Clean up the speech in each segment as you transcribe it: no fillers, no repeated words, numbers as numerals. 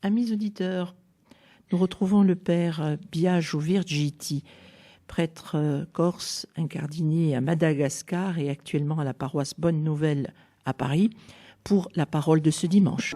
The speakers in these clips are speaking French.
Amis auditeurs, nous retrouvons le père Biagio Virgiti, prêtre corse incardiné à Madagascar et actuellement à la paroisse Bonne Nouvelle à Paris, pour la parole de ce dimanche.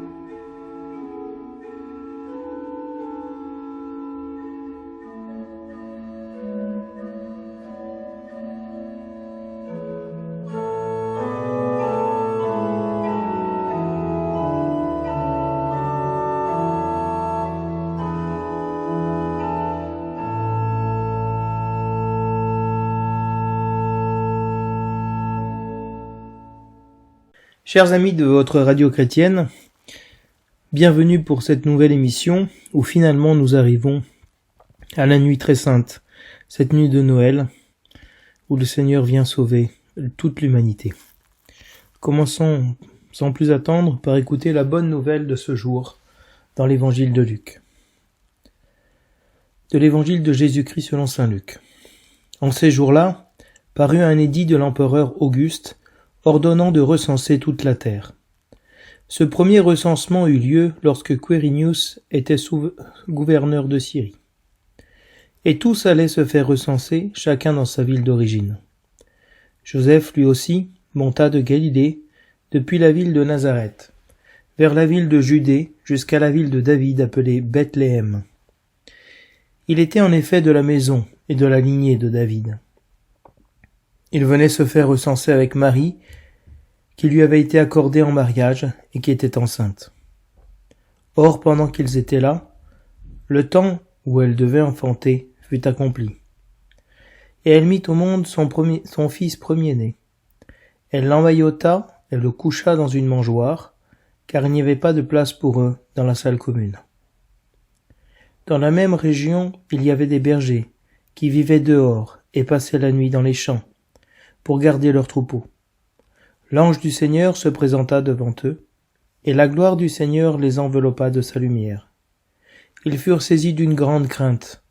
Chers amis de votre radio chrétienne, bienvenue pour cette nouvelle émission où finalement nous arrivons à la nuit très sainte, cette nuit de Noël où le Seigneur vient sauver toute l'humanité. Commençons sans plus attendre par écouter la bonne nouvelle de ce jour dans l'évangile de Luc. De l'évangile de Jésus-Christ selon saint Luc. En ces jours-là, parut un édit de l'empereur Auguste ordonnant de recenser toute la terre. Ce premier recensement eut lieu lorsque Quirinius était gouverneur de Syrie. Et tous allaient se faire recenser, chacun dans sa ville d'origine. Joseph, lui aussi, monta de Galilée, depuis la ville de Nazareth, vers la ville de Judée, jusqu'à la ville de David appelée Bethléem. Il était en effet de la maison et de la lignée de David. Il venait se faire recenser avec Marie, qui lui avait été accordée en mariage et qui était enceinte. Or, pendant qu'ils étaient là, le temps où elle devait enfanter fut accompli. Et elle mit au monde son fils premier-né. Elle l'emmaillota et le coucha dans une mangeoire, car il n'y avait pas de place pour eux dans la salle commune. Dans la même région, il y avait des bergers qui vivaient dehors et passaient la nuit dans les champs, pour garder leurs troupeaux. L'ange du Seigneur se présenta devant eux, et la gloire du Seigneur les enveloppa de sa lumière. Ils furent saisis d'une grande crainte.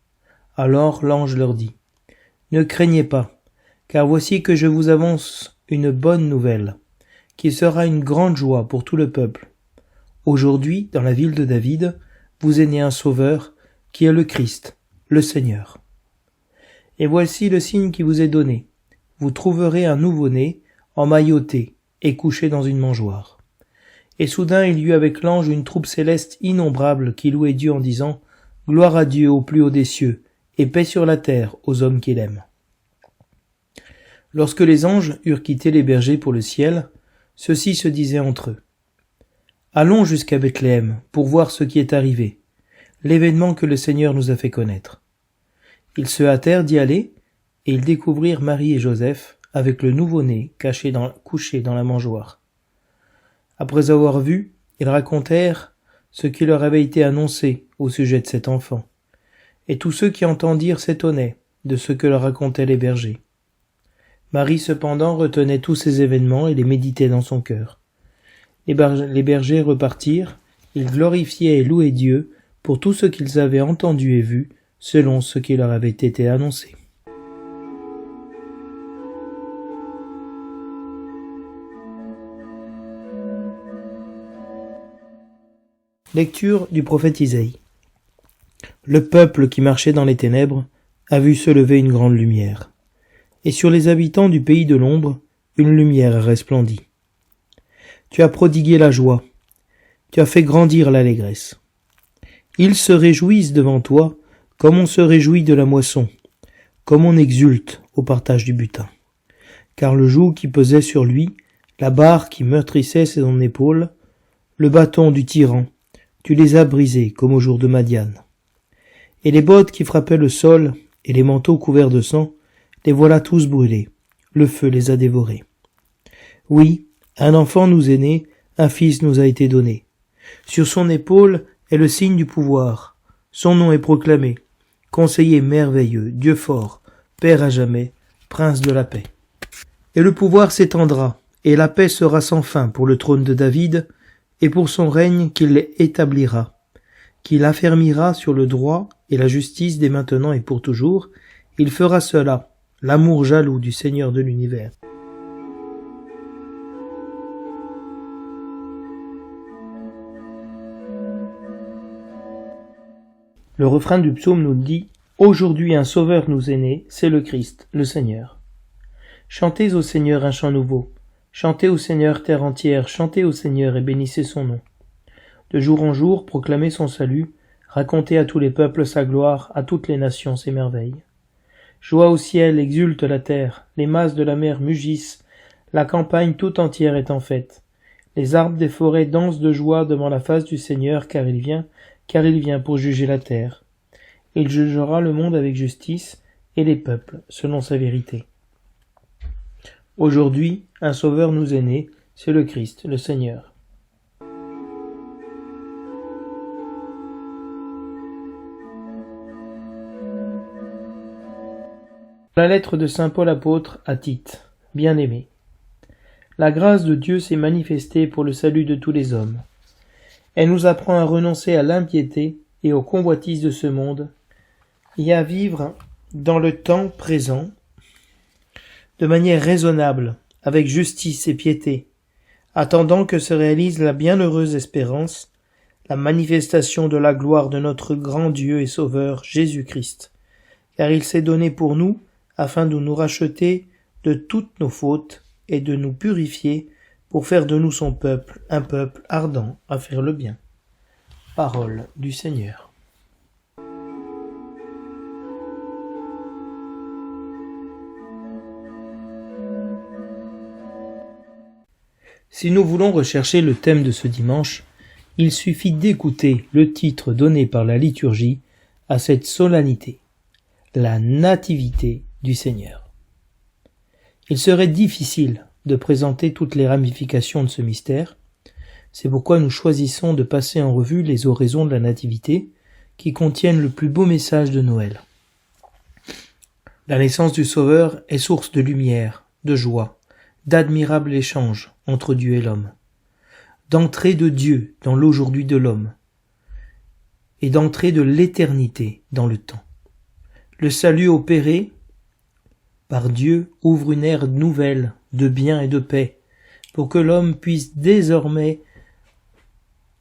Alors l'ange leur dit : « Ne craignez pas, car voici que je vous annonce une bonne nouvelle, qui sera une grande joie pour tout le peuple. Aujourd'hui, dans la ville de David, vous est né un sauveur, qui est le Christ, le Seigneur. Et voici le signe qui vous est donné. Vous trouverez un nouveau-né, emmailloté et couché dans une mangeoire. » Et soudain il y eut avec l'ange une troupe céleste innombrable qui louait Dieu en disant : « Gloire à Dieu au plus haut des cieux, et paix sur la terre aux hommes qu'il aime. » Lorsque les anges eurent quitté les bergers pour le ciel, ceux-ci se disaient entre eux : « Allons jusqu'à Bethléem pour voir ce qui est arrivé, l'événement que le Seigneur nous a fait connaître. » Ils se hâtèrent d'y aller, et ils découvrirent Marie et Joseph avec le nouveau-né couché dans la mangeoire. Après avoir vu, ils racontèrent ce qui leur avait été annoncé au sujet de cet enfant, et tous ceux qui entendirent s'étonnaient de ce que leur racontaient les bergers. Marie cependant retenait tous ces événements et les méditait dans son cœur. Les bergers repartirent, ils glorifiaient et louaient Dieu pour tout ce qu'ils avaient entendu et vu, selon ce qui leur avait été annoncé. Lecture du prophète Isaïe. Le peuple qui marchait dans les ténèbres a vu se lever une grande lumière, et sur les habitants du pays de l'ombre, une lumière a resplendi. Tu as prodigué la joie, tu as fait grandir l'allégresse. Ils se réjouissent devant toi, comme on se réjouit de la moisson, comme on exulte au partage du butin. Car le joug qui pesait sur lui, la barre qui meurtrissait son épaule, le bâton du tyran, tu les as brisés comme au jour de Madian. Et les bottes qui frappaient le sol, et les manteaux couverts de sang, les voilà tous brûlés, le feu les a dévorés. Oui, un enfant nous est né, un fils nous a été donné. Sur son épaule est le signe du pouvoir, son nom est proclamé, conseiller merveilleux, Dieu fort, Père à jamais, Prince de la paix. Et le pouvoir s'étendra, et la paix sera sans fin pour le trône de David, et pour son règne qu'il établira, qu'il affermira sur le droit et la justice dès maintenant et pour toujours. Il fera cela, l'amour jaloux du Seigneur de l'univers. Le refrain du psaume nous dit « Aujourd'hui un sauveur nous est né, c'est le Christ, le Seigneur. » Chantez au Seigneur un chant nouveau. Chantez au Seigneur terre entière, chantez au Seigneur et bénissez son nom. De jour en jour, proclamez son salut, racontez à tous les peuples sa gloire, à toutes les nations ses merveilles. Joie au ciel, exulte la terre, les masses de la mer mugissent, la campagne tout entière est en fête. Les arbres des forêts dansent de joie devant la face du Seigneur, car il vient pour juger la terre. Il jugera le monde avec justice, et les peuples selon sa vérité. Aujourd'hui, un sauveur nous est né, c'est le Christ, le Seigneur. La lettre de saint Paul apôtre à Tite, bien-aimé. La grâce de Dieu s'est manifestée pour le salut de tous les hommes. Elle nous apprend à renoncer à l'impiété et aux convoitises de ce monde, et à vivre dans le temps présent de manière raisonnable, avec justice et piété, attendant que se réalise la bienheureuse espérance, la manifestation de la gloire de notre grand Dieu et Sauveur Jésus-Christ, car il s'est donné pour nous, afin de nous racheter de toutes nos fautes et de nous purifier pour faire de nous son peuple, un peuple ardent à faire le bien. Parole du Seigneur. Si nous voulons rechercher le thème de ce dimanche, il suffit d'écouter le titre donné par la liturgie à cette solennité, la Nativité du Seigneur. Il serait difficile de présenter toutes les ramifications de ce mystère, c'est pourquoi nous choisissons de passer en revue les oraisons de la Nativité qui contiennent le plus beau message de Noël. La naissance du Sauveur est source de lumière, de joie, d'admirables échanges entre Dieu et l'homme, d'entrée de Dieu dans l'aujourd'hui de l'homme, et d'entrée de l'éternité dans le temps. Le salut opéré par Dieu ouvre une ère nouvelle de bien et de paix, pour que l'homme puisse désormais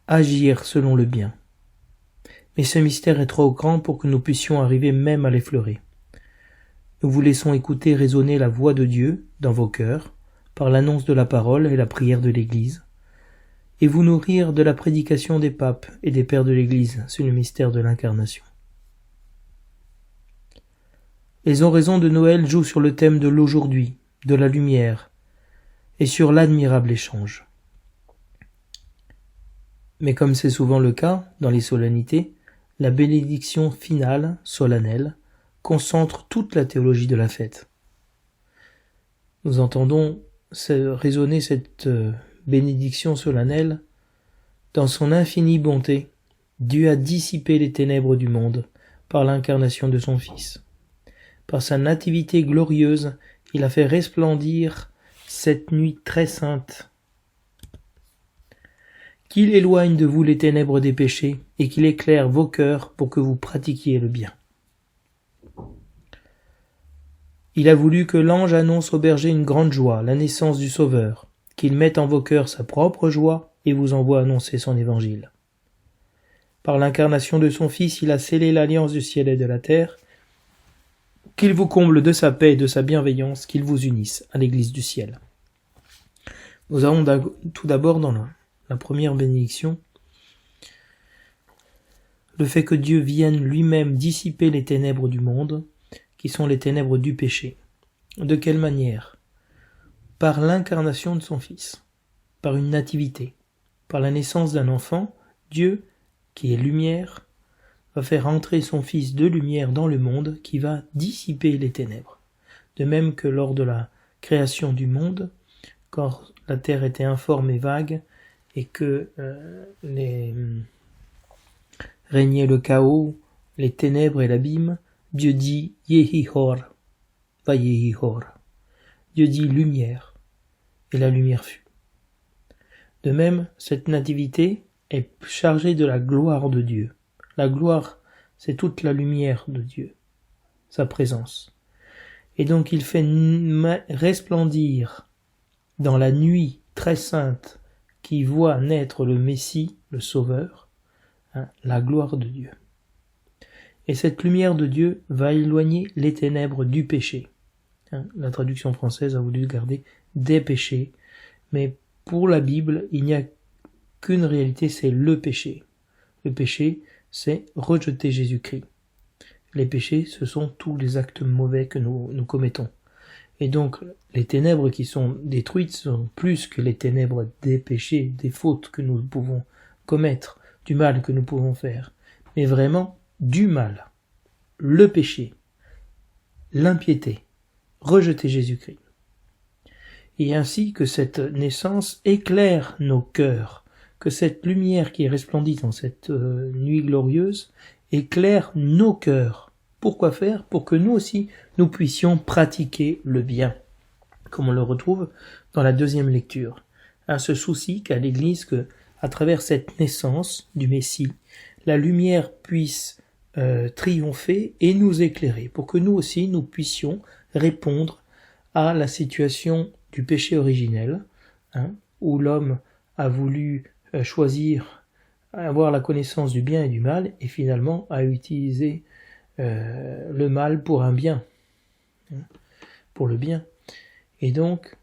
agir selon le bien. Mais ce mystère est trop grand pour que nous puissions arriver même à l'effleurer. Nous vous laissons écouter résonner la voix de Dieu dans vos cœurs, par l'annonce de la parole et la prière de l'Église, et vous nourrir de la prédication des papes et des pères de l'Église sur le mystère de l'incarnation. Les oraisons de Noël jouent sur le thème de l'aujourd'hui, de la lumière, et sur l'admirable échange. Mais comme c'est souvent le cas dans les solennités, la bénédiction finale, solennelle, concentre toute la théologie de la fête. Nous entendons résonner cette bénédiction solennelle. Dans son infinie bonté, Dieu a dissipé les ténèbres du monde par l'incarnation de son Fils. Par sa nativité glorieuse, il a fait resplendir cette nuit très sainte. Qu'il éloigne de vous les ténèbres des péchés et qu'il éclaire vos cœurs pour que vous pratiquiez le bien. Il a voulu que l'ange annonce au berger une grande joie, la naissance du Sauveur, qu'il mette en vos cœurs sa propre joie et vous envoie annoncer son évangile. Par l'incarnation de son Fils, il a scellé l'alliance du ciel et de la terre, qu'il vous comble de sa paix et de sa bienveillance, qu'il vous unisse à l'Église du ciel. Nous avons tout d'abord dans la première bénédiction le fait que Dieu vienne lui-même dissiper les ténèbres du monde, qui sont les ténèbres du péché. De quelle manière? Par l'incarnation de son Fils, par une nativité, par la naissance d'un enfant, Dieu, qui est lumière, va faire entrer son Fils de lumière dans le monde qui va dissiper les ténèbres. De même que lors de la création du monde, quand la terre était informe et vague, et que régnait le chaos, les ténèbres et l'abîme, Dieu dit « Yehi Hor » va Yehi Hor. Dieu dit « lumière » et la lumière fut. De même, cette nativité est chargée de la gloire de Dieu. La gloire, c'est toute la lumière de Dieu, sa présence. Et donc il fait resplendir dans la nuit très sainte qui voit naître le Messie, le Sauveur, la gloire de Dieu. Et cette lumière de Dieu va éloigner les ténèbres du péché. La traduction française a voulu garder des péchés, mais pour la Bible, il n'y a qu'une réalité, c'est le péché. Le péché, c'est rejeter Jésus-Christ. Les péchés, ce sont tous les actes mauvais que nous commettons. Et donc, les ténèbres qui sont détruites sont plus que les ténèbres des péchés, des fautes que nous pouvons commettre, du mal que nous pouvons faire, mais vraiment du mal, le péché, l'impiété, rejeter Jésus-Christ. Et ainsi que cette naissance éclaire nos cœurs, que cette lumière qui est resplendite en cette nuit glorieuse éclaire nos cœurs. Pourquoi faire? Pour que nous aussi, nous puissions pratiquer le bien, comme on le retrouve dans la deuxième lecture. Ce souci qu'a l'Église que, à travers cette naissance du Messie, la lumière puisse triompher et nous éclairer, pour que nous aussi, nous puissions répondre à la situation du péché originel, où l'homme a voulu choisir, avoir la connaissance du bien et du mal, et finalement a utilisé le mal pour un bien, pour le bien. Et donc,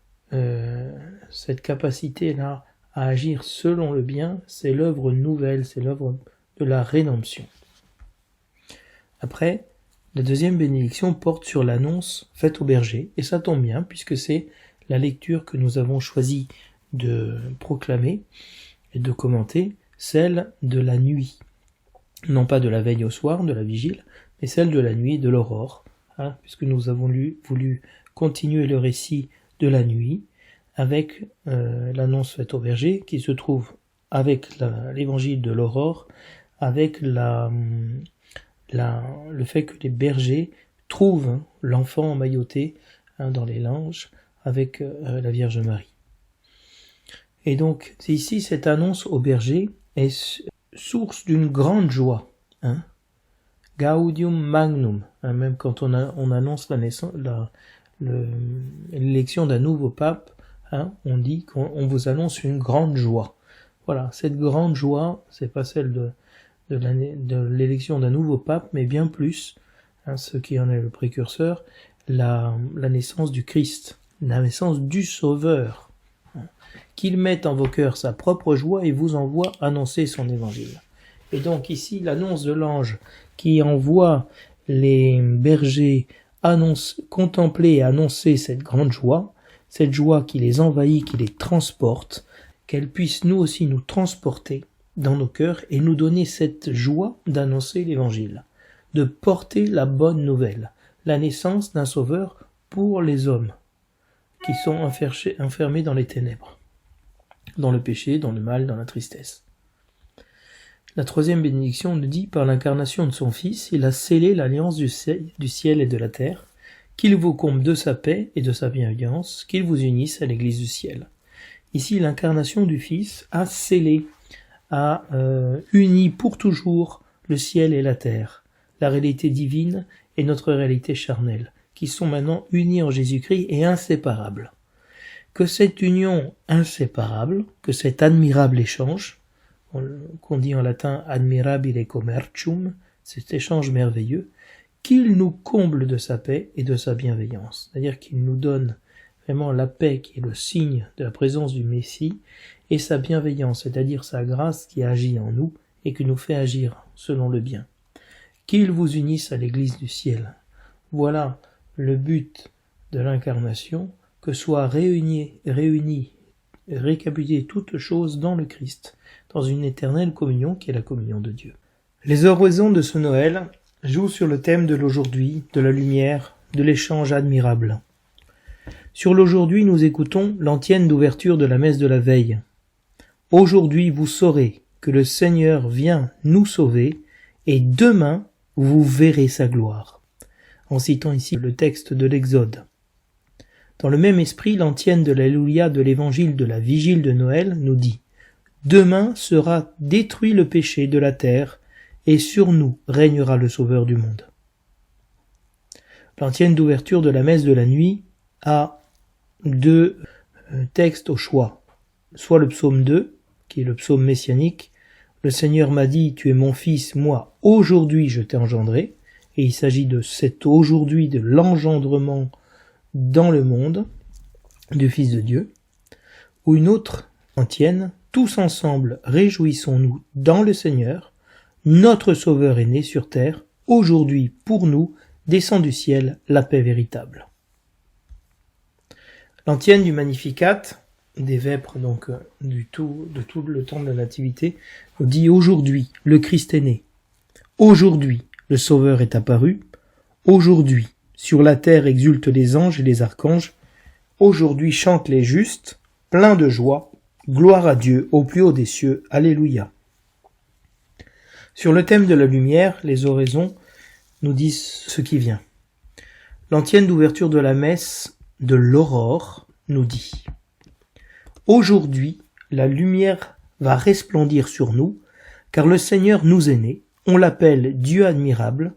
cette capacité-là à agir selon le bien, c'est l'œuvre nouvelle, c'est l'œuvre de la rédemption. Après, la deuxième bénédiction porte sur l'annonce faite au berger, et ça tombe bien, puisque c'est la lecture que nous avons choisi de proclamer et de commenter, celle de la nuit. Non pas de la veille au soir, de la vigile, mais celle de la nuit, de l'aurore, puisque nous avons voulu continuer le récit de la nuit avec l'annonce faite au berger, qui se trouve avec l'évangile de l'aurore, avec le fait que les bergers trouvent l'enfant emmailloté dans les langes avec la Vierge Marie. Et donc ici, cette annonce au berger est source d'une grande joie. Gaudium magnum, même quand on annonce l'élection d'un nouveau pape, on dit qu'on vous annonce une grande joie. Voilà, cette grande joie, c'est pas celle de l'élection d'un nouveau pape, mais bien plus, ce qui en est le précurseur, la naissance du Christ, la naissance du Sauveur, qu'il mette en vos cœurs sa propre joie et vous envoie annoncer son évangile. Et donc ici, l'annonce de l'ange qui envoie les bergers contempler et annoncer cette grande joie, cette joie qui les envahit, qui les transporte, qu'elle puisse nous aussi nous transporter dans nos cœurs et nous donner cette joie d'annoncer l'évangile, de porter la bonne nouvelle, la naissance d'un sauveur pour les hommes qui sont enfermés dans les ténèbres, dans le péché, dans le mal, dans la tristesse. La troisième bénédiction nous dit, par l'incarnation de son Fils, il a scellé l'alliance du ciel et de la terre, qu'il vous comble de sa paix et de sa bienveillance, qu'il vous unisse à l'Église du ciel. Ici, l'incarnation du Fils a scellé, a uni pour toujours le ciel et la terre, la réalité divine et notre réalité charnelle, qui sont maintenant unis en Jésus-Christ et inséparables. Que cette union inséparable, que cet admirable échange, qu'on dit en latin admirabile commercium, cet échange merveilleux, qu'il nous comble de sa paix et de sa bienveillance, c'est-à-dire qu'il nous donne vraiment la paix qui est le signe de la présence du Messie, et sa bienveillance, c'est-à-dire sa grâce qui agit en nous et qui nous fait agir selon le bien. Qu'il vous unisse à l'Église du ciel. Voilà le but de l'incarnation, que soient réunies, récapitulées toutes choses dans le Christ, dans une éternelle communion qui est la communion de Dieu. Les oraisons de ce Noël jouent sur le thème de l'aujourd'hui, de la lumière, de l'échange admirable. Sur l'aujourd'hui, nous écoutons l'antienne d'ouverture de la messe de la veille. Aujourd'hui, vous saurez que le Seigneur vient nous sauver, et demain, vous verrez sa gloire. En citant ici le texte de l'Exode. Dans le même esprit, l'antienne de l'Alléluia de l'évangile de la vigile de Noël nous dit « Demain sera détruit le péché de la terre, et sur nous régnera le Sauveur du monde. » L'antienne d'ouverture de la messe de la nuit a deux textes au choix, soit le psaume 2, qui est le psaume messianique, Le Seigneur m'a dit, tu es mon fils, moi, aujourd'hui je t'ai engendré. Et il s'agit de cet aujourd'hui, de l'engendrement dans le monde du Fils de Dieu. Ou une autre antienne, tous ensemble réjouissons-nous dans le Seigneur, notre Sauveur est né sur terre, aujourd'hui pour nous descend du ciel la paix véritable. L'antienne du Magnificat, des vêpres donc de tout le temps de la Nativité, nous dit aujourd'hui le Christ est né, aujourd'hui le Sauveur est apparu, aujourd'hui sur la terre exultent les anges et les archanges, aujourd'hui chantent les justes, pleins de joie, gloire à Dieu au plus haut des cieux, alléluia. Sur le thème de la lumière, les oraisons nous disent ce qui vient. L'antienne d'ouverture de la messe de l'aurore nous dit « Aujourd'hui, la lumière va resplendir sur nous, car le Seigneur nous est né, on l'appelle Dieu admirable,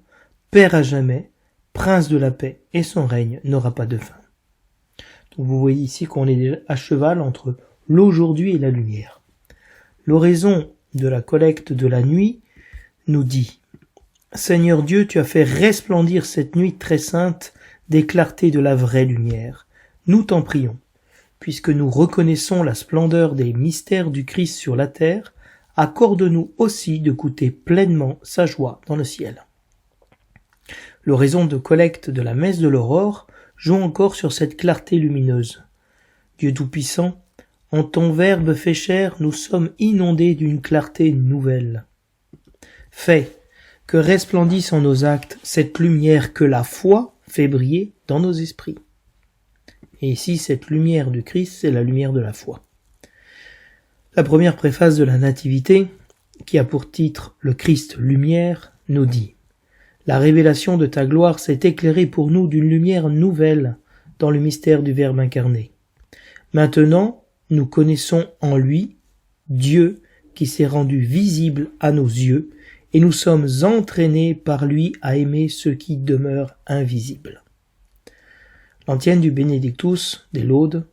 Père à jamais, Prince de la paix, et son règne n'aura pas de fin. » Donc vous voyez ici qu'on est à cheval entre l'aujourd'hui et la lumière. L'oraison de la collecte de la nuit nous dit « Seigneur Dieu, tu as fait resplendir cette nuit très sainte des clartés de la vraie lumière. Nous t'en prions, puisque nous reconnaissons la splendeur des mystères du Christ sur la terre, accorde-nous aussi de goûter pleinement sa joie dans le ciel. » L'oraison de collecte de la messe de l'aurore joue encore sur cette clarté lumineuse. Dieu Tout-Puissant, en ton Verbe fait chair, nous sommes inondés d'une clarté nouvelle. Fais que resplendisse en nos actes cette lumière que la foi fait briller dans nos esprits. Et ici, cette lumière du Christ, c'est la lumière de la foi. La première préface de la Nativité, qui a pour titre « Le Christ lumière », nous dit « La révélation de ta gloire s'est éclairée pour nous d'une lumière nouvelle dans le mystère du Verbe incarné. Maintenant, nous connaissons en lui Dieu qui s'est rendu visible à nos yeux, et nous sommes entraînés par lui à aimer ceux qui demeurent invisibles. » L'antienne du Benedictus, des Laudes,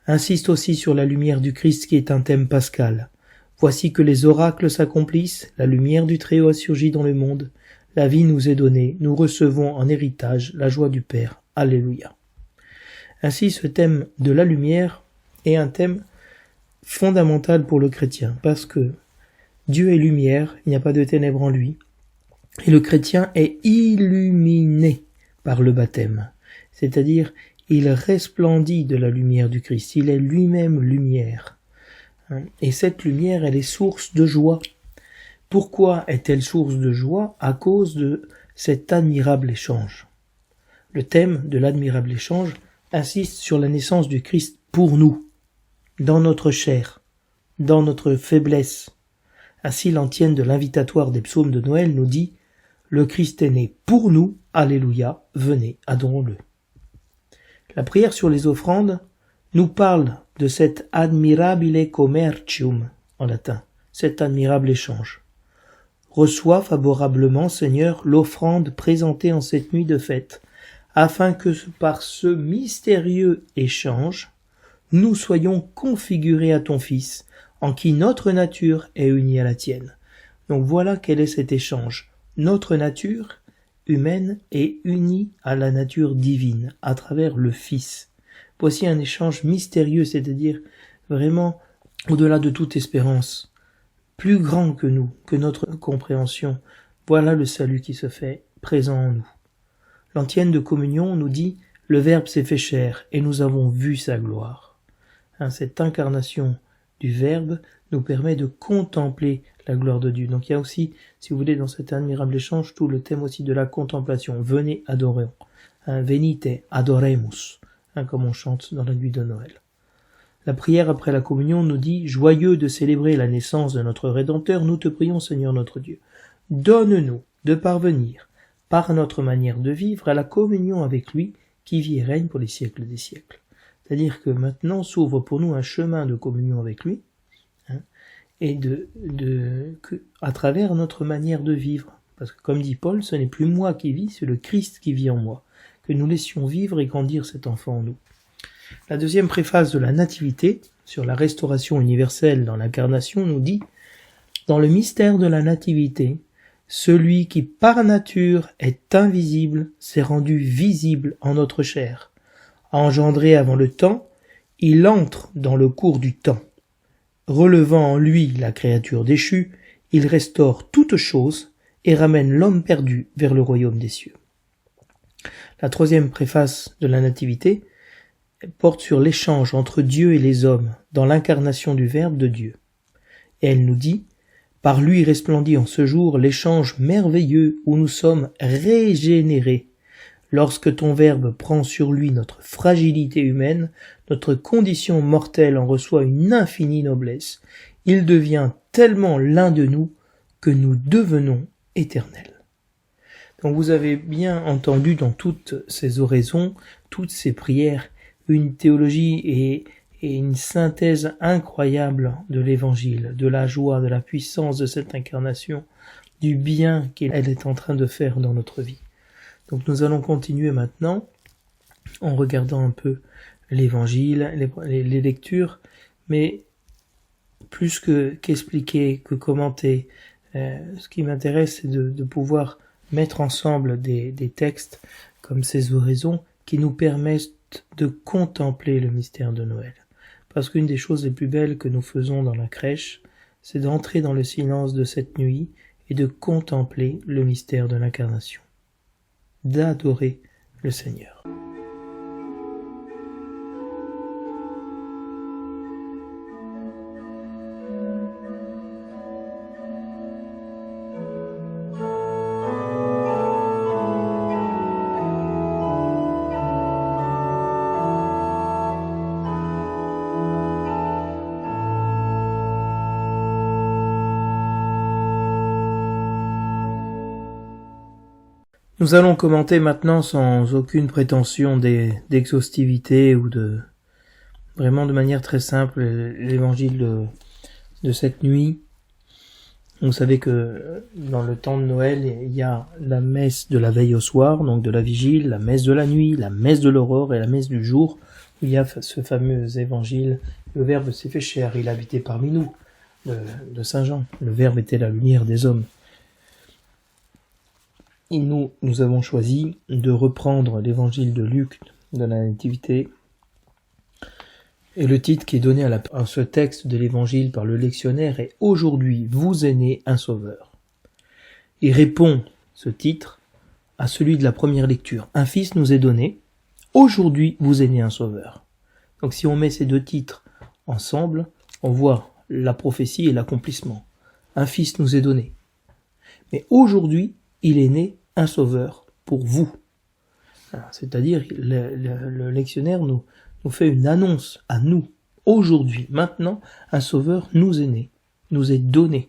insiste aussi sur la lumière du Christ qui est un thème pascal. Voici que les oracles s'accomplissent, la lumière du Très-Haut a surgi dans le monde, la vie nous est donnée, nous recevons en héritage la joie du Père. Alléluia. Ainsi, ce thème de la lumière est un thème fondamental pour le chrétien, parce que Dieu est lumière, il n'y a pas de ténèbres en lui, et le chrétien est illuminé par le baptême, c'est-à-dire il resplendit de la lumière du Christ, il est lui-même lumière. Et cette lumière, elle est source de joie. Pourquoi est-elle source de joie? À cause de cet admirable échange. Le thème de l'admirable échange insiste sur la naissance du Christ pour nous, dans notre chair, dans notre faiblesse. Ainsi l'antienne de l'invitatoire des psaumes de Noël nous dit « Le Christ est né pour nous, alléluia, venez, adorons-le ». La prière sur les offrandes nous parle de cet admirabile commercium, en latin, cet admirable échange. Reçois favorablement, Seigneur, l'offrande présentée en cette nuit de fête, afin que par ce mystérieux échange, nous soyons configurés à ton Fils, en qui notre nature est unie à la tienne. Donc voilà quel est cet échange. Notre nature humaine est unie à la nature divine, à travers le Fils. Voici un échange mystérieux, c'est-à-dire vraiment au-delà de toute espérance, plus grand que nous, que notre compréhension. Voilà le salut qui se fait présent en nous. L'antienne de communion nous dit « Le Verbe s'est fait chair et nous avons vu sa gloire ». Cette incarnation du Verbe nous permet de contempler la gloire de Dieu. Donc il y a aussi, si vous voulez, dans cet admirable échange, tout le thème aussi de la contemplation. Venez, adorons. Venite, adoremus, comme on chante dans la nuit de Noël. La prière après la communion nous dit « Joyeux de célébrer la naissance de notre Rédempteur, nous te prions, Seigneur notre Dieu. Donne-nous de parvenir, par notre manière de vivre, à la communion avec lui, qui vit et règne pour les siècles des siècles. » C'est-à-dire que maintenant s'ouvre pour nous un chemin de communion avec lui, et à travers notre manière de vivre. Parce que comme dit Paul, ce n'est plus moi qui vis, c'est le Christ qui vit en moi. Que nous laissions vivre et grandir cet enfant en nous. La deuxième préface de la Nativité, sur la restauration universelle dans l'incarnation, nous dit Dans le mystère de la nativité, celui qui par nature est invisible s'est rendu visible en notre chair. Engendré avant le temps, il entre dans le cours du temps. Relevant en lui la créature déchue, il restaure toutes choses et ramène l'homme perdu vers le royaume des cieux. La troisième préface de la Nativité porte sur l'échange entre Dieu et les hommes dans l'incarnation du Verbe de Dieu. Et elle nous dit « Par lui resplendit en ce jour l'échange merveilleux où nous sommes régénérés. Lorsque ton Verbe prend sur lui notre fragilité humaine, notre condition mortelle en reçoit une infinie noblesse. Il devient tellement l'un de nous que nous devenons éternels. » Donc vous avez bien entendu dans toutes ces oraisons, toutes ces prières, une théologie et une synthèse incroyable de l'Évangile, de la joie, de la puissance de cette incarnation, du bien qu'elle est en train de faire dans notre vie. Donc nous allons continuer maintenant en regardant un peu l'Évangile, les lectures, mais plus qu'expliquer, que commenter, ce qui m'intéresse, c'est de pouvoir mettre ensemble des textes comme ces oraisons qui nous permettent de contempler le mystère de Noël. Parce qu'une des choses les plus belles que nous faisons dans la crèche, c'est d'entrer dans le silence de cette nuit et de contempler le mystère de l'incarnation, d'adorer le Seigneur. Nous allons commenter maintenant sans aucune prétention d'exhaustivité ou vraiment de manière très simple l'évangile de cette nuit. Vous savez que dans le temps de Noël, il y a la messe de la veille au soir, donc de la vigile, la messe de la nuit, la messe de l'aurore et la messe du jour, où il y a ce fameux évangile. Le Verbe s'est fait chair, il habitait parmi nous, de Saint Jean. Le Verbe était la lumière des hommes. Et nous avons choisi de reprendre l'évangile de Luc de la Nativité. Et le titre qui est donné à ce texte de l'évangile par le lectionnaire est « Aujourd'hui vous est né un sauveur ». Il répond, ce titre, à celui de la première lecture. Un fils nous est donné, aujourd'hui vous est né un sauveur. Donc si on met ces deux titres ensemble, on voit la prophétie et l'accomplissement. Un fils nous est donné. Mais aujourd'hui, il est né un sauveur pour vous. C'est-à-dire, le lectionnaire nous fait une annonce à nous. Aujourd'hui, maintenant, un sauveur nous est né, nous est donné.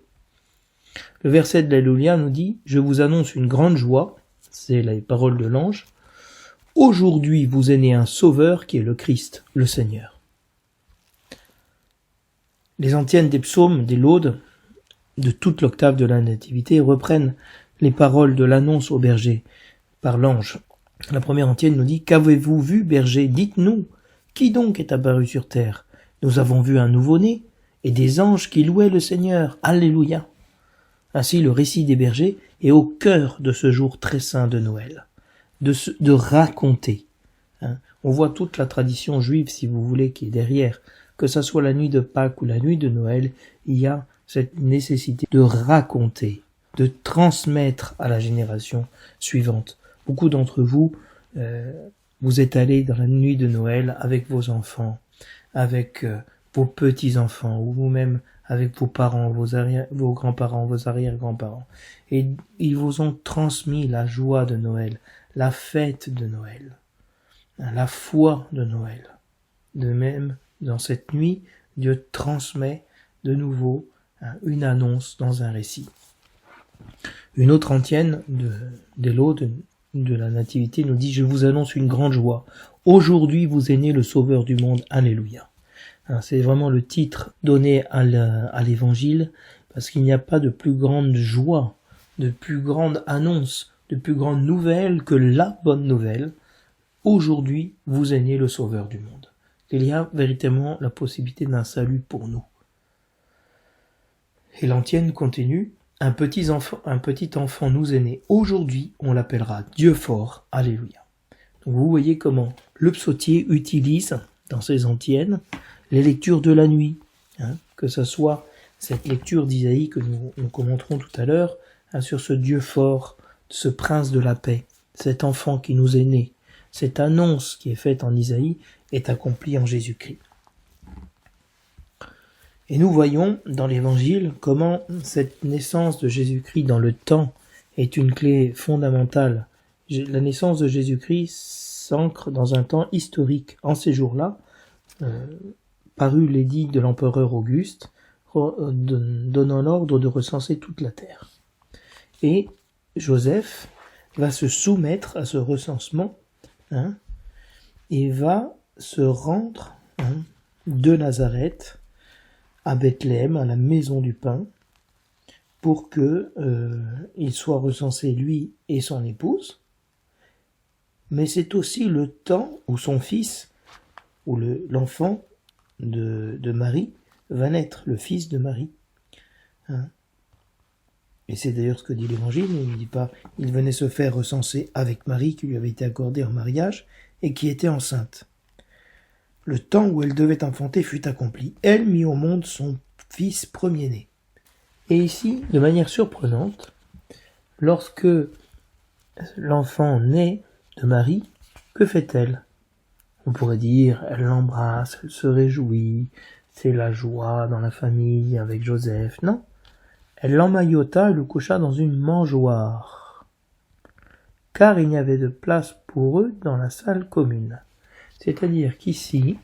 Le verset de l'Alléluia nous dit « Je vous annonce une grande joie », c'est les paroles de l'ange. « Aujourd'hui vous est né un sauveur qui est le Christ, le Seigneur ». Les antiennes des psaumes, des laudes, de toute l'octave de la Nativité reprennent les paroles de l'annonce au berger par l'ange. La première antienne nous dit « Qu'avez-vous vu, berger? Dites-nous, qui donc est apparu sur terre? Nous avons vu un nouveau-né et des anges qui louaient le Seigneur. Alléluia !» Ainsi, le récit des bergers est au cœur de ce jour très saint de Noël, de raconter. On voit toute la tradition juive, si vous voulez, qui est derrière. Que ça soit la nuit de Pâques ou la nuit de Noël, il y a cette nécessité de raconter, de transmettre à la génération suivante. Beaucoup d'entre vous, vous êtes allés dans la nuit de Noël avec vos enfants, avec vos petits-enfants, ou vous-même avec vos parents, vos grands-parents, vos arrière-grands-parents. Et ils vous ont transmis la joie de Noël, la fête de Noël, la foi de Noël. De même, dans cette nuit, Dieu transmet de nouveau une annonce dans un récit. Une autre antienne des laudes de la Nativité nous dit « Je vous annonce une grande joie. Aujourd'hui vous est né le Sauveur du monde. Alléluia ». C'est vraiment le titre donné à l'Évangile, parce qu'il n'y a pas de plus grande joie, de plus grande annonce, de plus grande nouvelle que la bonne nouvelle. Aujourd'hui vous est né le Sauveur du monde. Il y a véritablement la possibilité d'un salut pour nous. Et l'antienne continue. Un petit enfant nous est né. Aujourd'hui, on l'appellera Dieu fort. Alléluia. Donc vous voyez comment le psautier utilise dans ses antiennes les lectures de la nuit, que ce soit cette lecture d'Isaïe que nous commenterons tout à l'heure, sur ce Dieu fort, ce prince de la paix, cet enfant qui nous est né, cette annonce qui est faite en Isaïe est accomplie en Jésus-Christ. Et nous voyons dans l'Évangile comment cette naissance de Jésus-Christ dans le temps est une clé fondamentale. La naissance de Jésus-Christ s'ancre dans un temps historique. En ces jours-là, parut l'édit de l'empereur Auguste donnant l'ordre de recenser toute la terre. Et Joseph va se soumettre à ce recensement et va se rendre de Nazareth à Bethléem, à la maison du pain, pour que il soit recensé lui et son épouse. Mais c'est aussi le temps où son fils, où l'enfant de Marie va naître, le fils de Marie. Et c'est d'ailleurs ce que dit l'Évangile, il ne dit pas « il venait se faire recenser avec Marie qui lui avait été accordée en mariage et qui était enceinte ». Le temps où elle devait enfanter fut accompli. Elle mit au monde son fils premier-né. Et ici, de manière surprenante, lorsque l'enfant naît de Marie, que fait-elle ? On pourrait dire, elle l'embrasse, elle se réjouit, c'est la joie dans la famille avec Joseph. Non, elle l'emmaillota et le coucha dans une mangeoire, car il n'y avait de place pour eux dans la salle commune. C'est-à-dire qu'ici,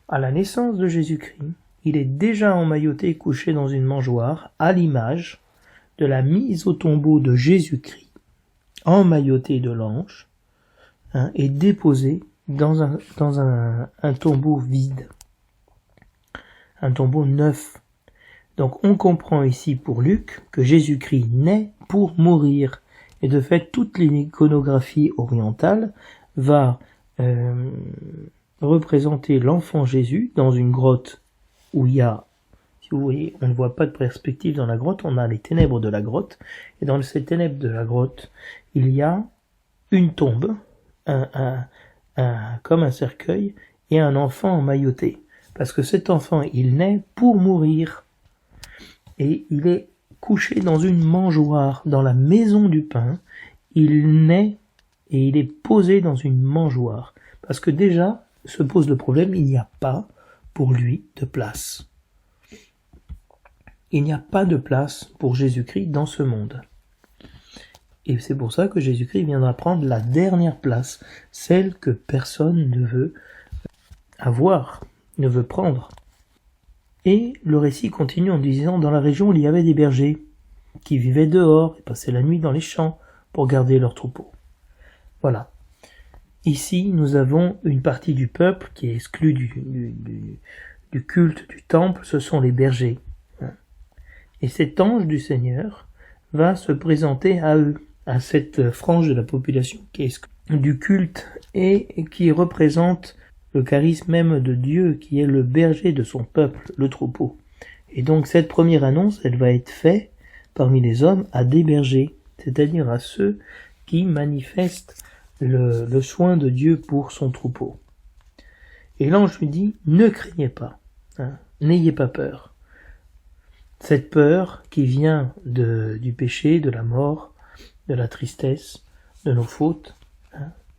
à la naissance de Jésus-Christ, il est déjà emmailloté et couché dans une mangeoire, à l'image de la mise au tombeau de Jésus-Christ, emmailloté de l'ange, et déposé dans un tombeau vide, un tombeau neuf. Donc on comprend ici pour Luc que Jésus-Christ naît pour mourir, et de fait toute l'iconographie orientale va représenter l'enfant Jésus dans une grotte où il y a, si vous voyez, on ne voit pas de perspective dans la grotte, on a les ténèbres de la grotte, et dans ces ténèbres de la grotte, il y a une tombe, comme un cercueil, et un enfant emmailloté, parce que cet enfant, il naît pour mourir, et il est couché dans une mangeoire, dans la maison du pain, il naît et il est posé dans une mangeoire. Parce que déjà, se pose le problème, il n'y a pas pour lui de place. Il n'y a pas de place pour Jésus-Christ dans ce monde. Et c'est pour ça que Jésus-Christ viendra prendre la dernière place, celle que personne ne veut avoir, ne veut prendre. Et le récit continue en disant, dans la région, il y avait des bergers qui vivaient dehors et passaient la nuit dans les champs pour garder leurs troupeaux. Voilà. Ici, nous avons une partie du peuple qui est exclue du culte du temple, ce sont les bergers. Et cet ange du Seigneur va se présenter à eux, à cette frange de la population qui est exclue du culte et qui représente le charisme même de Dieu, qui est le berger de son peuple, le troupeau. Et donc cette première annonce, elle va être faite parmi les hommes à des bergers, c'est-à-dire à ceux qui manifestent le soin de Dieu pour son troupeau. Et l'ange lui dit, ne craignez pas, n'ayez pas peur. Cette peur qui vient du péché, de la mort, de la tristesse, de nos fautes,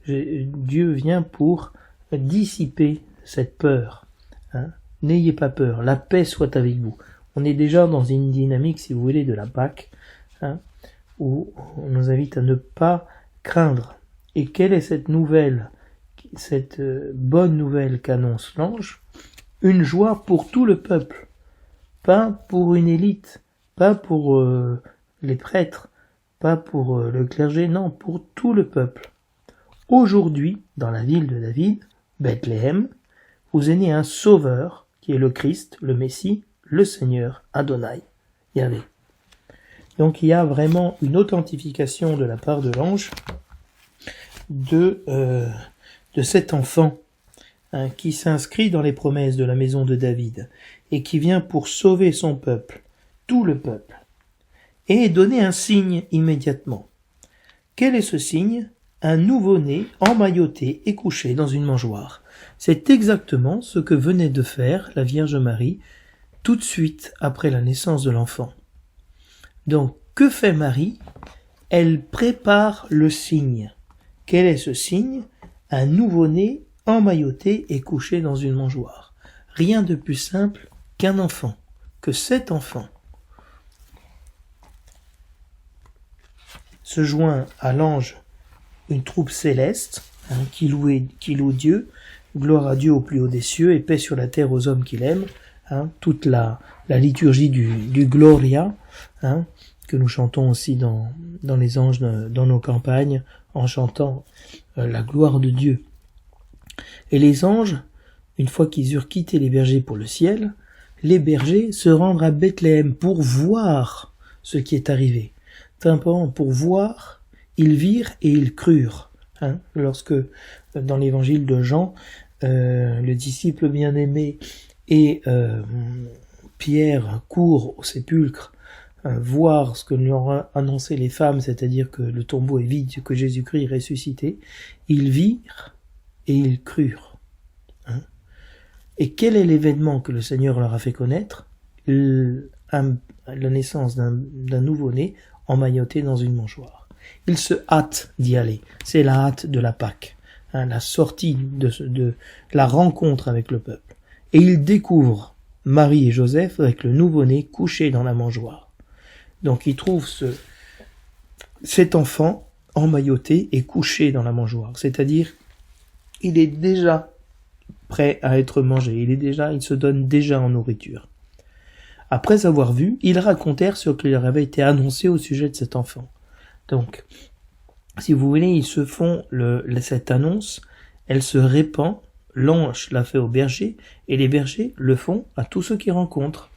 Dieu vient pour dissiper cette peur. N'ayez pas peur, la paix soit avec vous. On est déjà dans une dynamique, si vous voulez, de la Pâque, où on nous invite à ne pas craindre. Et quelle est cette nouvelle, cette bonne nouvelle qu'annonce l'ange? Une joie pour tout le peuple, pas pour une élite, pas pour les prêtres, pas pour le clergé, non, pour tout le peuple. Aujourd'hui, dans la ville de David, Bethléem, vous est né un sauveur, qui est le Christ, le Messie, le Seigneur, Adonai, Yahvé. Donc il y a vraiment une authentification de la part de l'ange de cet enfant qui s'inscrit dans les promesses de la maison de David. et qui vient pour sauver son peuple, tout le peuple, et donner un signe immédiatement. Quel est ce signe? Un nouveau-né emmailloté et couché dans une mangeoire. C'est exactement ce que venait de faire la Vierge Marie tout de suite après la naissance de l'enfant. Donc, que fait Marie? Elle prépare le signe. Quel est ce signe? Un nouveau-né emmailloté et couché dans une mangeoire. Rien de plus simple qu'un enfant, que cet enfant se joint à l'ange une troupe céleste, qui loue Dieu, gloire à Dieu au plus haut des cieux, et paix sur la terre aux hommes qu'il aime, toute la liturgie du Gloria, que nous chantons aussi dans les anges, dans nos campagnes, en chantant la gloire de Dieu. Et les anges, une fois qu'ils eurent quitté les bergers pour le ciel, les bergers se rendent à Bethléem pour voir ce qui est arrivé. Simplement pour voir, ils virent et ils crurent. Lorsque, dans l'évangile de Jean, le disciple bien-aimé et Pierre courent au sépulcre voir ce que lui ont annoncé les femmes, c'est-à-dire que le tombeau est vide, que Jésus-Christ est ressuscité, ils virent et ils crurent. Et quel est l'événement que le Seigneur leur a fait connaître? La naissance d'un nouveau-né emmailloté dans une mangeoire. Ils se hâtent d'y aller. C'est la hâte de la Pâque, la sortie de la rencontre avec le peuple. Et ils découvrent Marie et Joseph avec le nouveau-né couché dans la mangeoire. Donc ils trouvent cet enfant emmailloté et couché dans la mangeoire. C'est-à-dire, il est déjà prêt à être mangé. Il se donne déjà en nourriture. Après avoir vu, ils racontèrent ce qui leur avait été annoncé au sujet de cet enfant. Donc, si vous voulez, ils se font cette annonce, elle se répand, l'ange l'a fait aux bergers, et les bergers le font à tous ceux qui rencontrent.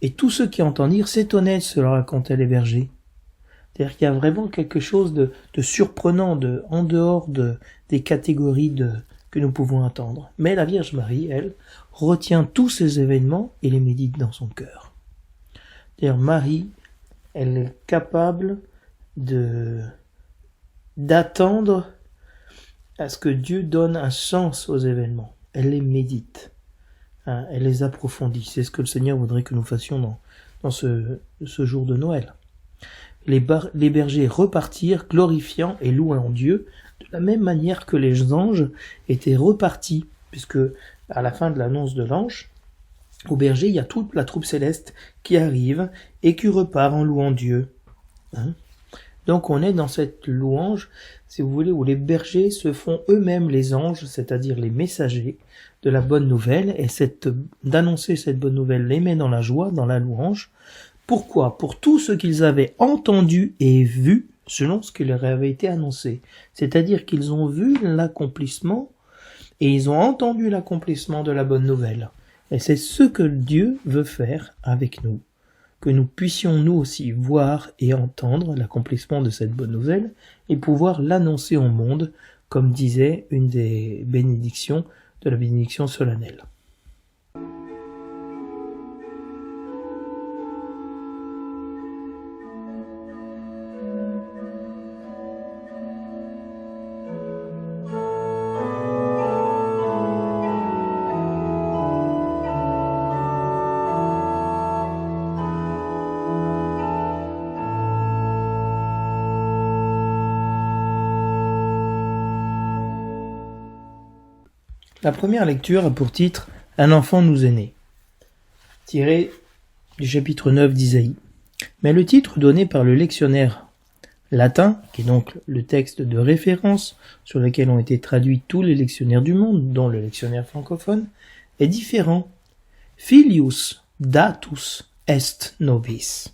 Et tous ceux qui entendirent s'étonnaient de ce que leur racontaient les bergers. C'est-à-dire qu'il y a vraiment quelque chose de surprenant, en dehors des catégories que nous pouvons entendre. Mais la Vierge Marie, elle, retient tous ces événements et les médite dans son cœur. C'est-à-dire Marie, elle est capable d'attendre à ce que Dieu donne un sens aux événements. Elle les médite, elle les approfondit. C'est ce que le Seigneur voudrait que nous fassions dans ce jour de Noël. Les bergers repartirent, glorifiant et louant Dieu, de la même manière que les anges étaient repartis, puisque à la fin de l'annonce de l'ange, au berger, il y a toute la troupe céleste qui arrive et qui repart en louant Dieu. Donc on est dans cette louange, si vous voulez, où les bergers se font eux-mêmes les anges, c'est-à-dire les messagers de la bonne nouvelle, et d'annoncer cette bonne nouvelle les met dans la joie, dans la louange. Pourquoi? Pour tout ce qu'ils avaient entendu et vu selon ce qui leur avait été annoncé. C'est-à-dire qu'ils ont vu l'accomplissement et ils ont entendu l'accomplissement de la bonne nouvelle. Et c'est ce que Dieu veut faire avec nous. Que nous puissions nous aussi voir et entendre l'accomplissement de cette bonne nouvelle et pouvoir l'annoncer au monde, comme disait une des bénédictions de la bénédiction solennelle. La première lecture a pour titre « Un enfant nous est né », tiré du chapitre 9 d'Isaïe. Mais le titre donné par le lectionnaire latin, qui est donc le texte de référence sur lequel ont été traduits tous les lectionnaires du monde, dont le lectionnaire francophone, est différent. « Filius datus est nobis ».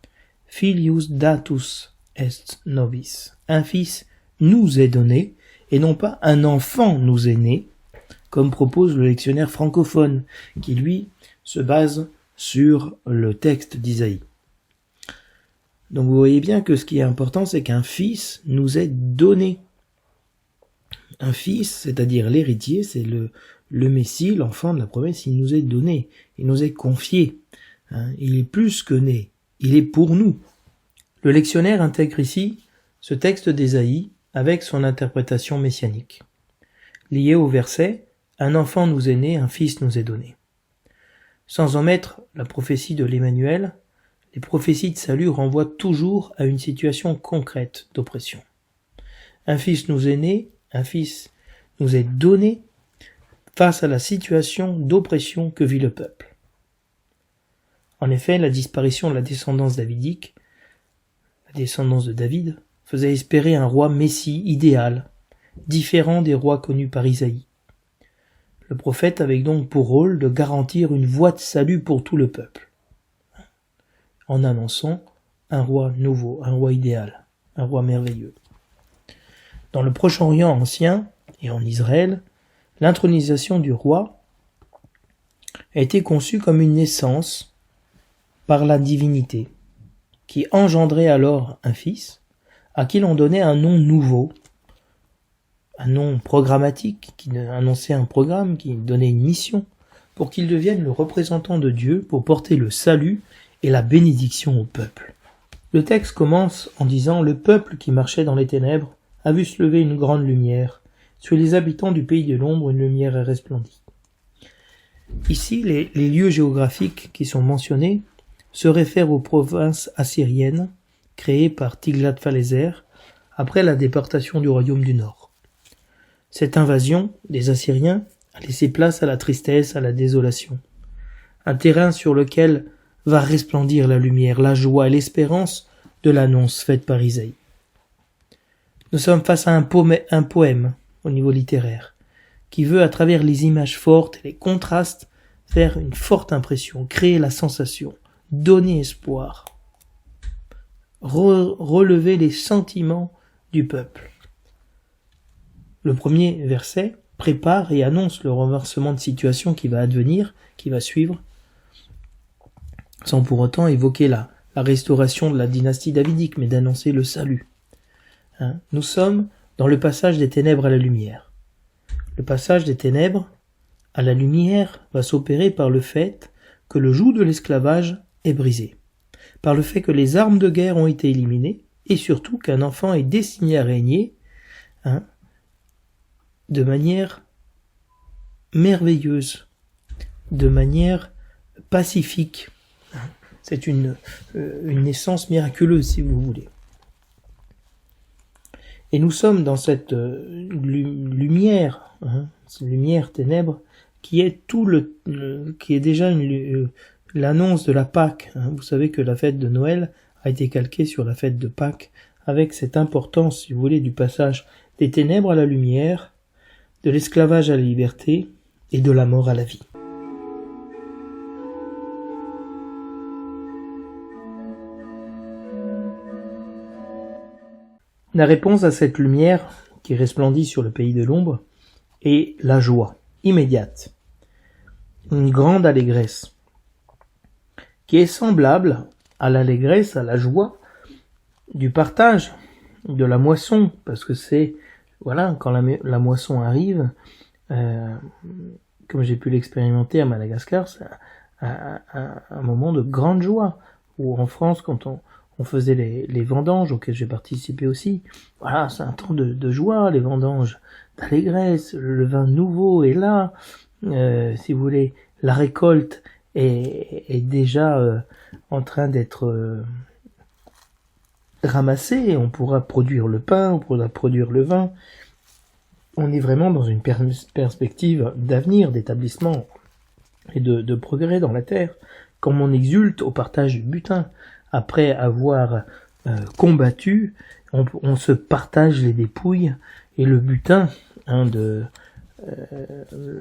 « Filius datus est nobis ». Un fils nous est donné, et non pas un enfant nous est né, comme propose le lectionnaire francophone, qui lui se base sur le texte d'Isaïe. Donc vous voyez bien que ce qui est important, c'est qu'un fils nous est donné. Un fils, c'est-à-dire l'héritier, c'est le le Messie, l'enfant de la promesse, il nous est donné, il nous est confié. Il est plus que né, il est pour nous. Le lectionnaire intègre ici ce texte d'Ésaïe avec son interprétation messianique. Lié au verset « Un enfant nous est né, un fils nous est donné ». Sans omettre la prophétie de l'Emmanuel, les prophéties de salut renvoient toujours à une situation concrète d'oppression. Un fils nous est né, un fils nous est donné face à la situation d'oppression que vit le peuple. En effet, la disparition de la descendance davidique, la descendance de David, faisait espérer un roi messie idéal, différent des rois connus par Isaïe. Le prophète avait donc pour rôle de garantir une voie de salut pour tout le peuple, en annonçant un roi nouveau, un roi idéal, un roi merveilleux. Dans le Proche-Orient ancien et en Israël, l'intronisation du roi a été conçue comme une naissance par la divinité, qui engendrait alors un fils, à qui l'on donnait un nom nouveau, un nom programmatique, qui annonçait un programme, qui donnait une mission, pour qu'il devienne le représentant de Dieu, pour porter le salut et la bénédiction au peuple. Le texte commence en disant « Le peuple qui marchait dans les ténèbres a vu se lever une grande lumière. Sur les habitants du pays de l'ombre, une lumière est resplendie. » Ici, les lieux géographiques qui sont mentionnés se réfèrent aux provinces assyriennes créées par Tiglath-Phaléser après la déportation du royaume du Nord. Cette invasion des Assyriens a laissé place à la tristesse, à la désolation. Un terrain sur lequel va resplendir la lumière, la joie et l'espérance de l'annonce faite par Isaïe. Nous sommes face à un poème au niveau littéraire, qui veut, à travers les images fortes et les contrastes, faire une forte impression, créer la sensation, donner espoir, relever les sentiments du peuple. Le premier verset prépare et annonce le renversement de situation qui va advenir, qui va suivre, sans pour autant évoquer la restauration de la dynastie davidique, mais d'annoncer le salut. Nous sommes dans le passage des ténèbres à la lumière. Le passage des ténèbres à la lumière va s'opérer par le fait que le joug de l'esclavage est brisé, par le fait que les armes de guerre ont été éliminées, et surtout qu'un enfant est destiné à régner de manière merveilleuse, de manière pacifique. C'est une naissance miraculeuse, si vous voulez. Et nous sommes dans cette lumière, cette lumière ténèbre, qui est qui est déjà l'annonce de la Pâque. Vous savez que la fête de Noël a été calquée sur la fête de Pâques, avec cette importance, si vous voulez, du passage des ténèbres à la lumière, de l'esclavage à la liberté et de la mort à la vie. La réponse à cette lumière qui resplendit sur le pays de l'ombre est la joie immédiate, une grande allégresse, qui est semblable à l'allégresse, à la joie du partage de la moisson, parce que c'est, voilà, quand la moisson arrive, comme j'ai pu l'expérimenter à Madagascar, c'est un moment de grande joie, ou en France, quand on faisait les vendanges auxquelles j'ai participé aussi. Voilà, c'est un temps de joie, les vendanges, d'allégresse, le vin nouveau est là, si vous voulez, la récolte est déjà en train d'être ramassée, on pourra produire le pain, on pourra produire le vin. On est vraiment dans une perspective d'avenir, d'établissement et de progrès dans la terre, comme on exulte au partage du butin. Après avoir combattu, on se partage les dépouilles et le butin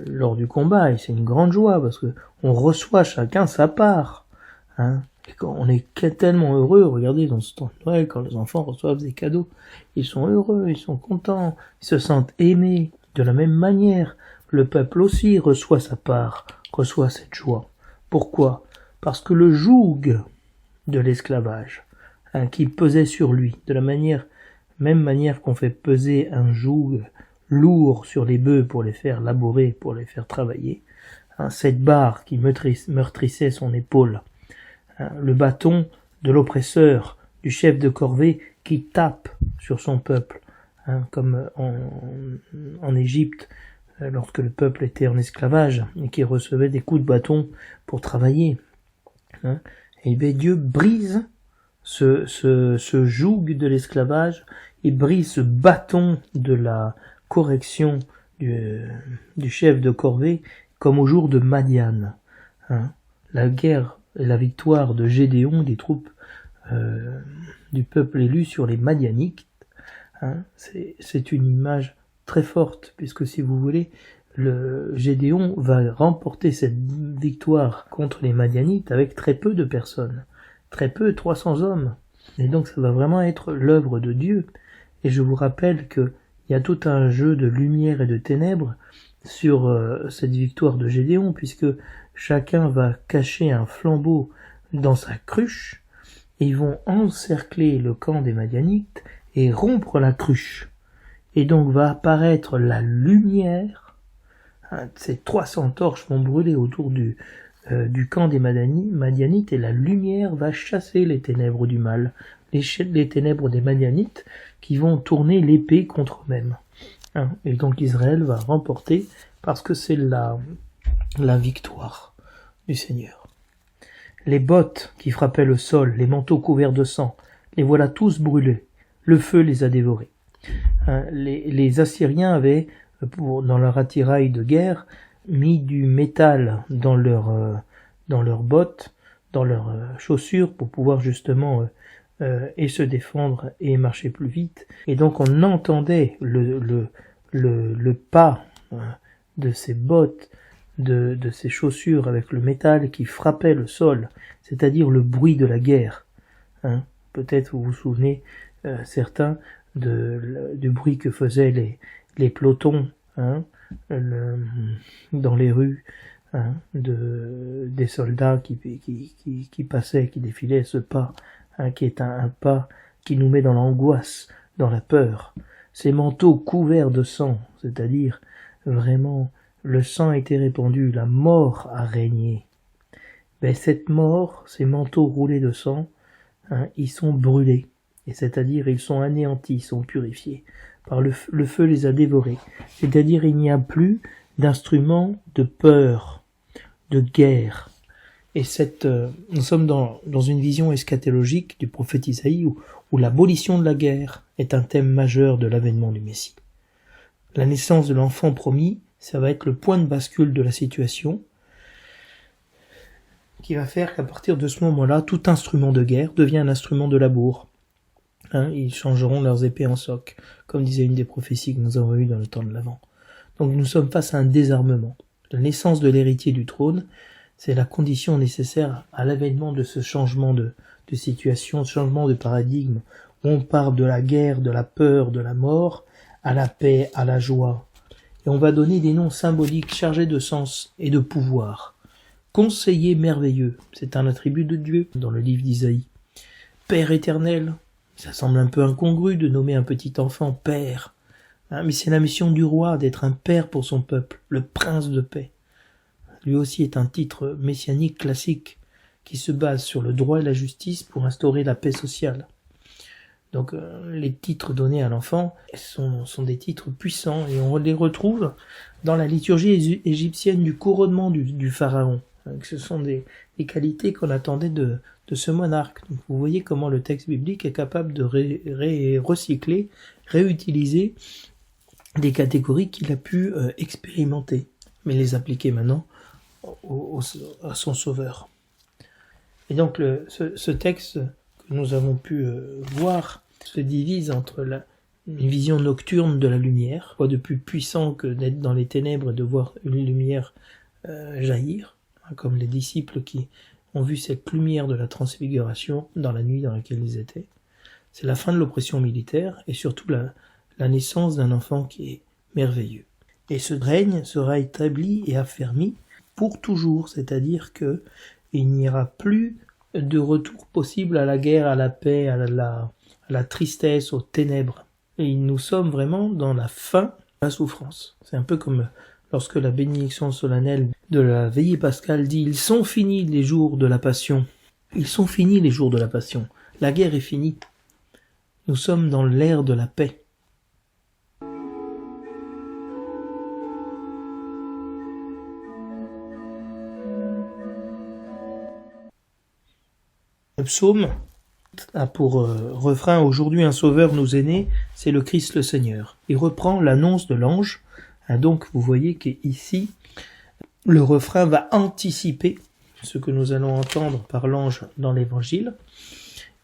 lors du combat, et c'est une grande joie parce que on reçoit chacun sa part. Et quand on est tellement heureux, regardez dans ce temps de Noël, quand les enfants reçoivent des cadeaux, ils sont heureux, ils sont contents, ils se sentent aimés. De la même manière, le peuple aussi reçoit sa part, reçoit cette joie. Pourquoi ? Parce que le joug de l'esclavage, qui pesait sur lui, de la même manière qu'on fait peser un joug lourds sur les bœufs pour les faire labourer, pour les faire travailler, cette barre qui meurtrissait son épaule, le bâton de l'oppresseur, du chef de corvée qui tape sur son peuple, comme en Égypte, lorsque le peuple était en esclavage et qui recevait des coups de bâton pour travailler. Et bien Dieu brise ce joug de l'esclavage, il brise ce bâton de la correction du chef de corvée, comme au jour de Madian. La guerre et la victoire de Gédéon, des troupes du peuple élu sur les Madianites, c'est une image très forte, puisque si vous voulez, le Gédéon va remporter cette victoire contre les Madianites avec très peu de personnes, très peu, 300 hommes. Et donc ça va vraiment être l'œuvre de Dieu. Et je vous rappelle qu'il y a tout un jeu de lumière et de ténèbres sur cette victoire de Gédéon, puisque chacun va cacher un flambeau dans sa cruche, et ils vont encercler le camp des Madianites et rompre la cruche. Et donc va apparaître la lumière. Ces 300 torches vont brûler autour du camp des Madianites, et la lumière va chasser les ténèbres du mal, les ténèbres des Madianites qui vont tourner l'épée contre eux-mêmes. Et donc Israël va remporter, parce que c'est la victoire du Seigneur. Les bottes qui frappaient le sol, les manteaux couverts de sang, les voilà tous brûlés. Le feu les a dévorés. Les Assyriens avaient, dans leur attirail de guerre, mis du métal dans leurs bottes, dans leurs chaussures, pour pouvoir justement et se défendre et marcher plus vite. Et donc on entendait le pas de ces bottes, de ces chaussures avec le métal qui frappait le sol, c'est-à-dire le bruit de la guerre. Peut-être vous vous souvenez, certains, du bruit que faisaient les pelotons dans les rues, des soldats qui passaient, qui défilaient, ce pas, qui est un pas qui nous met dans l'angoisse, dans la peur. Ces manteaux couverts de sang, c'est-à-dire vraiment le sang a été répandu, la mort a régné. Mais cette mort, ces manteaux roulés de sang, ils sont brûlés, et c'est-à-dire ils sont anéantis, ils sont purifiés. Par le feu les a dévorés. C'est-à-dire il n'y a plus d'instruments de peur, de guerre. Et nous sommes dans une vision eschatologique du prophète Isaïe où l'abolition de la guerre est un thème majeur de l'avènement du Messie. La naissance de l'enfant promis, ça va être le point de bascule de la situation, qui va faire qu'à partir de ce moment-là, tout instrument de guerre devient un instrument de labour. Ils changeront leurs épées en soc, comme disait une des prophéties que nous avons eues dans le temps de l'Avent. Donc nous sommes face à un désarmement. La naissance de l'héritier du trône, c'est la condition nécessaire à l'avènement de ce changement de situation, ce changement de paradigme, où on part de la guerre, de la peur, de la mort, à la paix, à la joie. Et on va donner des noms symboliques chargés de sens et de pouvoir. Conseiller merveilleux, c'est un attribut de Dieu dans le livre d'Isaïe. Père éternel, ça semble un peu incongru de nommer un petit enfant père, mais c'est la mission du roi d'être un père pour son peuple, le prince de paix. Lui aussi est un titre messianique classique qui se base sur le droit et la justice pour instaurer la paix sociale. Donc les titres donnés à l'enfant sont des titres puissants, et on les retrouve dans la liturgie égyptienne du couronnement du pharaon. Ce sont des qualités qu'on attendait de ce monarque. Donc vous voyez comment le texte biblique est capable de recycler, réutiliser des catégories qu'il a pu expérimenter, mais les appliquer maintenant à son sauveur. Et donc ce texte que nous avons pu voir se divise entre une vision nocturne de la lumière, quoi de plus puissant que d'être dans les ténèbres et de voir une lumière jaillir, comme les disciples qui ont vu cette lumière de la transfiguration dans la nuit dans laquelle ils étaient. C'est la fin de l'oppression militaire et surtout la naissance d'un enfant qui est merveilleux. Et ce règne sera établi et affermi pour toujours, c'est-à-dire que il n'y aura plus de retour possible à la guerre, à la paix, à la tristesse, aux ténèbres. Et nous sommes vraiment dans la fin la souffrance. C'est un peu comme lorsque la bénédiction solennelle de la veillée pascale dit « Ils sont finis les jours de la passion ». Ils sont finis les jours de la passion. La guerre est finie. Nous sommes dans l'ère de la paix. Le psaume a pour refrain « Aujourd'hui un sauveur nous est né, c'est le Christ le Seigneur ». Il reprend l'annonce de l'ange. Donc vous voyez qu'ici, le refrain va anticiper ce que nous allons entendre par l'ange dans l'évangile,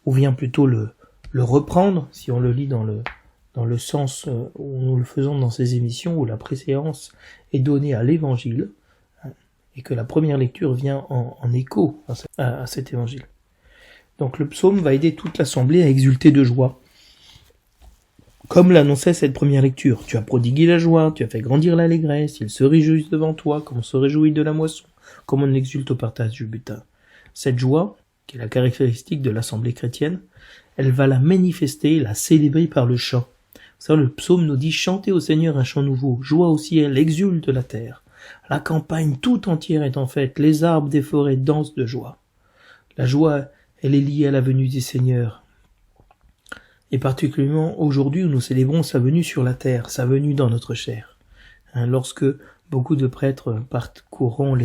ou vient plutôt le reprendre, si on le lit dans le sens où nous le faisons dans ces émissions, où la préséance est donnée à l'évangile, et que la première lecture vient en écho à cet évangile. Donc le psaume va aider toute l'assemblée à exulter de joie. Comme l'annonçait cette première lecture, tu as prodigué la joie, tu as fait grandir l'allégresse, ils se réjouissent devant toi, comme on se réjouit de la moisson, comme on exulte au partage du butin. Cette joie, qui est la caractéristique de l'assemblée chrétienne, elle va la manifester, la célébrer par le chant. Ça, le psaume nous dit « Chantez au Seigneur un chant nouveau, joie au ciel, exulte la terre. La campagne tout entière est en fête, les arbres des forêts dansent de joie. » La joie, elle est liée à la venue du Seigneur. Et particulièrement aujourd'hui où nous célébrons sa venue sur la terre, sa venue dans notre chair. Lorsque beaucoup de prêtres parcourront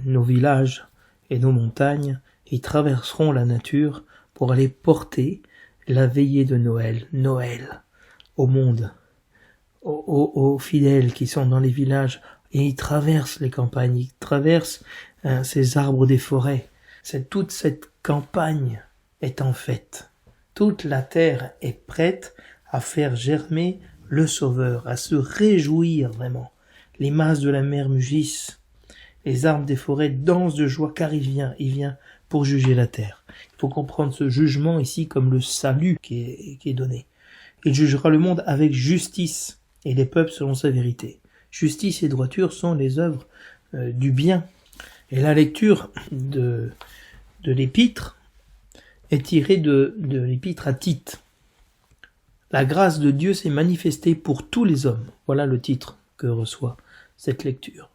nos villages et nos montagnes, ils traverseront la nature pour aller porter la veillée de Noël, au monde, aux fidèles qui sont dans les villages, et ils traversent les campagnes, ils traversent ces arbres des forêts. Toute cette campagne est en fête. Toute la terre est prête à faire germer le Sauveur, à se réjouir vraiment. Les masses de la mer mugissent, les arbres des forêts dansent de joie car il vient pour juger la terre. Il faut comprendre ce jugement ici comme le salut qui est donné. Il jugera le monde avec justice et les peuples selon sa vérité. Justice et droiture sont les œuvres du bien. Et la lecture de l'épître est tirée de l'épître à Tite. La grâce de Dieu s'est manifestée pour tous les hommes. Voilà le titre que reçoit cette lecture.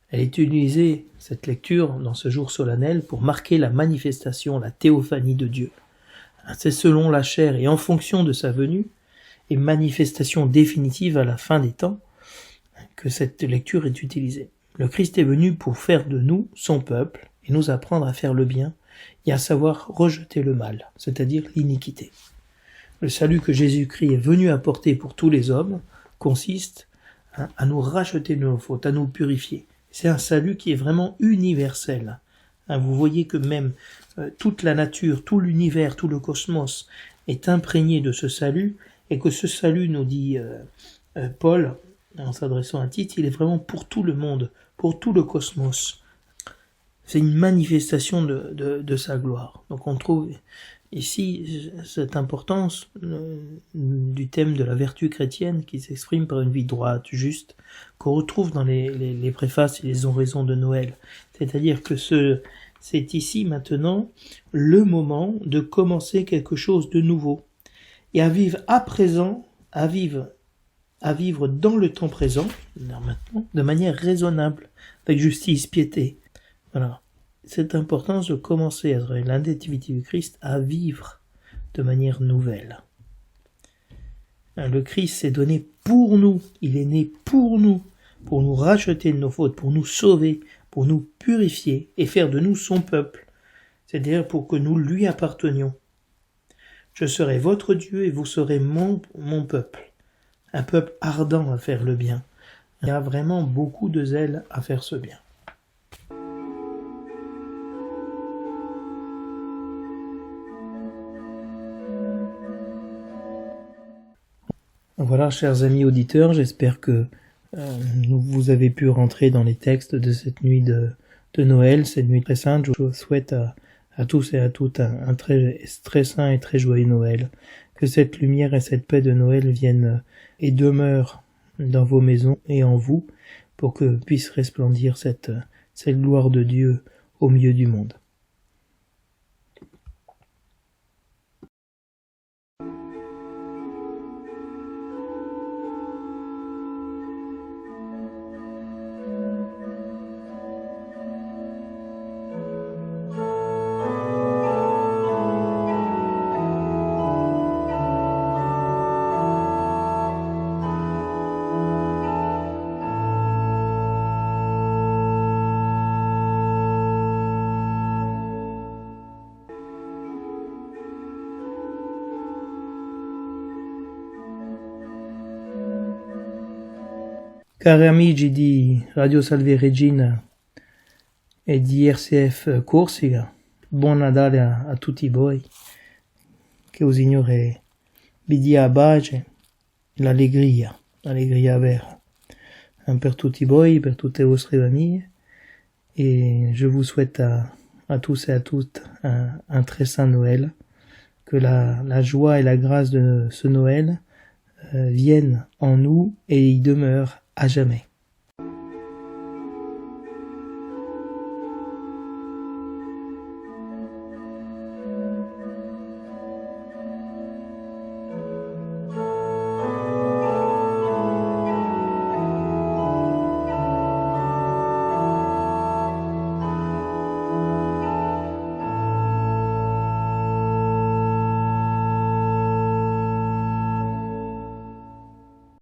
Elle est utilisée, cette lecture, dans ce jour solennel pour marquer la manifestation, la théophanie de Dieu. C'est selon la chair et en fonction de sa venue et manifestation définitive à la fin des temps que cette lecture est utilisée. Le Christ est venu pour faire de nous son peuple et nous apprendre à faire le bien et à savoir rejeter le mal, c'est-à-dire l'iniquité. Le salut que Jésus-Christ est venu apporter pour tous les hommes consiste à nous racheter de nos fautes, à nous purifier. C'est un salut qui est vraiment universel. Vous voyez que même toute la nature, tout l'univers, tout le cosmos est imprégné de ce salut, et que ce salut, nous dit Paul, en s'adressant à Tite, il est vraiment pour tout le monde, pour tout le cosmos. C'est une manifestation de sa gloire. Donc on trouve ici cette importance du thème de la vertu chrétienne qui s'exprime par une vie droite, juste, qu'on retrouve dans les préfaces et les oraisons de Noël. C'est-à-dire que c'est ici maintenant le moment de commencer quelque chose de nouveau et à vivre à présent, à vivre dans le temps présent, maintenant, de manière raisonnable, avec justice, piété. Voilà. Cette importance de commencer à travers l'individu du Christ à vivre de manière nouvelle. Le Christ s'est donné pour nous, il est né pour nous racheter de nos fautes, pour nous sauver, pour nous purifier et faire de nous son peuple, c'est-à-dire pour que nous lui appartenions. Je serai votre Dieu et vous serez mon peuple, un peuple ardent à faire le bien. Il y a vraiment beaucoup de zèle à faire ce bien. Voilà, chers amis auditeurs, j'espère que vous avez pu rentrer dans les textes de cette nuit de Noël, cette nuit très sainte. Je vous souhaite à tous et à toutes un très saint et très joyeux Noël. Que cette lumière et cette paix de Noël viennent et demeurent dans vos maisons et en vous, pour que puisse resplendir cette gloire de Dieu au milieu du monde. Cari amici di Radio Salve Regina e di RCF Corsica, buon Natale a tutti voi, che il Signore vi dia pace, l'allegria vera, per tutti voi, per tutte le vostre famille, et je vous souhaite à tous et à toutes un très saint Noël, que la joie et la grâce de ce Noël viennent en nous et y demeurent à jamais.